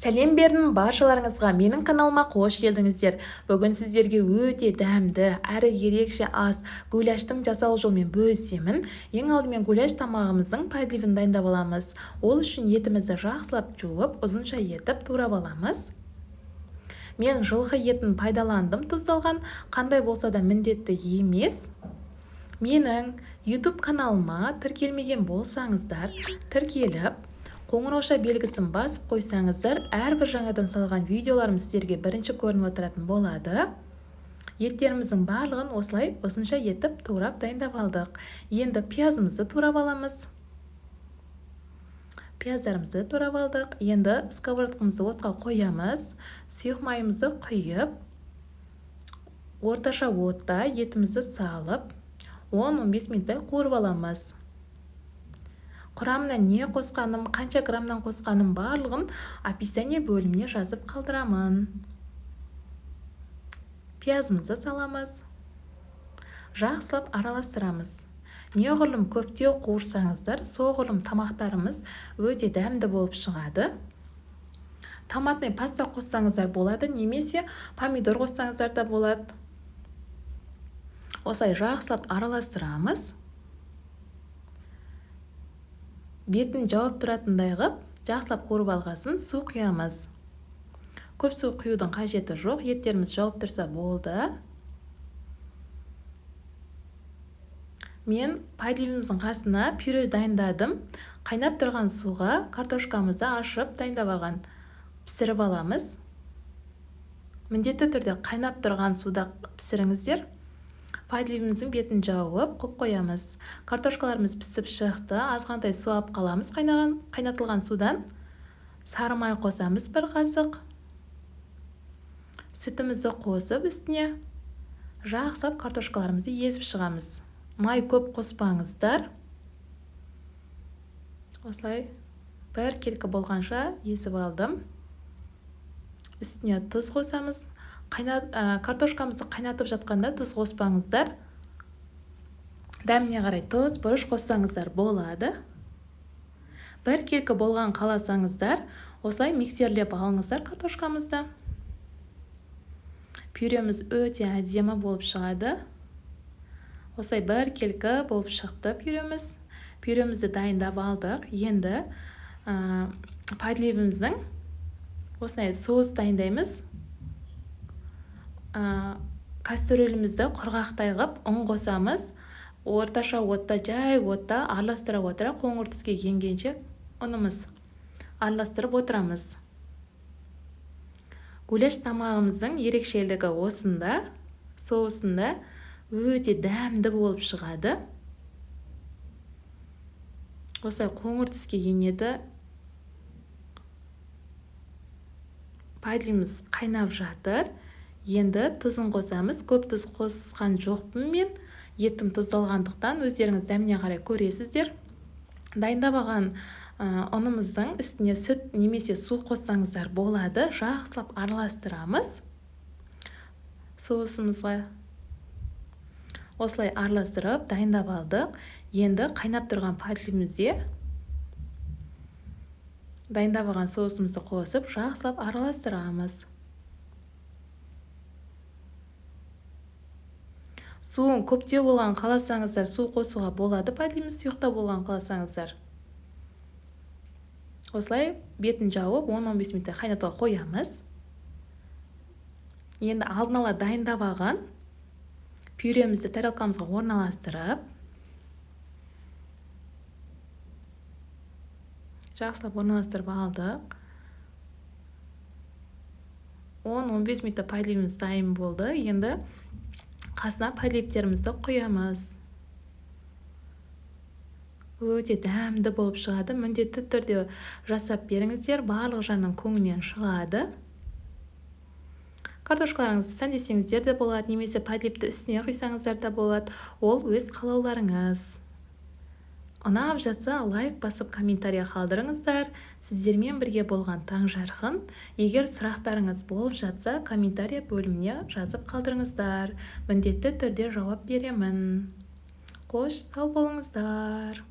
Сәлем бердім баршаларыңызға, менің каналыма қош келдіңіздер. Бүгін сіздерге өте дәмді әрі ерекше ас гуляштың жасау жолымен бөлісемін. Ең алдымен гуляш тамағымыздың пайдаларын дайындап аламыз. Ол үшін етімізді жақсылап жуып, ұзынша етіп турап аламыз. Мен жылқы етін пайдаландым, тұздалған, қандай болса да міндетті емес. Менің YouTube каналыма тіркелмеген болсаңыздар, тіркеліп, қоңырауша белгісін басып қойсаңыздар, әрбір жаңадан салған видеоларым сіздерге бірінші көрініп отыратын болады. Еттеріміздің барлығын осылай осынша етіп турап дайындап алдық. Енді пиязымызды турап аламыз. Пияздарымызды турап алдық. Енді сковородкамызды отқа қоямыз. Сұйық майымызды құйып, орташа отта етімізді салып, 10-15 минуттай қуырып аламыз. Құрамына не қосқаным, қанша граммнан қосқаным барлығын описание бөліміне жазып қалдырамын. Пиязымызды саламыз. Жақсылап араластырамыз. Неғұрлым көптеу қуырсаңыздар, соғұрлым тамақтарымыз өте дәмді болып шығады. Томатный паста қоссаңыздар болады, немесе помидор қоссаңыздар да болады. Осылай жақсылап араластырамыз. Бетін жауып тұратындай ғып, жақсылап қуырып алғасын су құямыз. Көп су құюдың қажеті жоқ, еттеріміз жауып тұрса болды. Мен пайдалымыздың қасына пюре дайындадым. Қайнап тұрған суға картошкамызды ашып дайындап алған. Пісіріп аламыз. Міндетті түрде қайнап тұрған суда пісіріңіздер. Пайдалымыздың бетін жауып, қоп қоямыз. Картошкаларымыз пісіп шықты, азғантай су алып қаламыз қайнатылған судан. Сары май қосамыз 1 қасық. Сүтімізді қосып үстіне жақсылап картошкаларымызды езіп шығамыз. Май көп қоспаңыздар. Осылай бір келкі болғанша езіп алдым. Үстіне тұз қосамыз. Картошкамызды қайнатып жатқанда тұз қоспаңыздар. Дәміне қарай тұз, бұрыш қоссаңыздар болады. Бір келкі болған қаласаңыздар, осылай миксерлеп алыңыздар картошкамызды. Пюреміз өте әдемі болып шығады. Осылай бір келкі болып шықты пюреміз. Пюремізді дайындап алдық. Енді пайдалымыздың осылай соус дайындаймыз. Кастрөлімізді құрғақтай ғып, ұн қосамыз. Орташа отта, жай отта араластырып отыра, қоңыр түске енгенше ұнымыз араластырып отырамыз. Гуляш тамағымыздың ерекшелігі осында, соусында өте дәмді болып шығады. Осылай қоңыр түске енеді. Пайдалымыз қайнап жатыр. Енді тұзын қосамыз. Көп тұз қосқан жоқпын мен. Етім тұздалғандықтан өздеріңіз дәміне қарай көресіздер. Дайындап алған ұнымыздың үстіне сүт немесе су қоссаңыздар болады. Жақсылап араластырамыз. Соусымызға осылай араластырып дайындап алдық. Енді қайнап тұрған пайдалымызде дайындап алған соусымызды қосып, жақсылап араластырамыз. Суын көптеу болған қаласаңыздар, су қосуға болады. Пайдалымыз сұйықта болған қаласаңыздар. Осылай бетін жауып 10-15 минуттай қайнатуға қоямыз. Енді алдын ала дайындап алған пюремізді тарелкамызға орналастырып, жақсылап орналастырып алдық. 10-15 минутта пайдалымыз дайын болды. Енді қасына пайдалептерімізді құямыз. Өте дәмді болып шығады. Міндетті түрде жасап беріңіздер. Барлық жанның көңілінен шығады. Картошкаларыңызды сәндесеңіздер де болады, немесе пайдалепті үстіне құйсаңыздар да болады. Ол өз қалауларыңыз. Ұнап жатса лайк басып комментария қалдырыңыздар. Сіздермен бірге болған таң жарқын. Егер сұрақтарыңыз болып жатса, комментария бөліміне жазып қалдырыңыздар. Міндетті түрде жауап беремін. Қош, сау болыңыздар.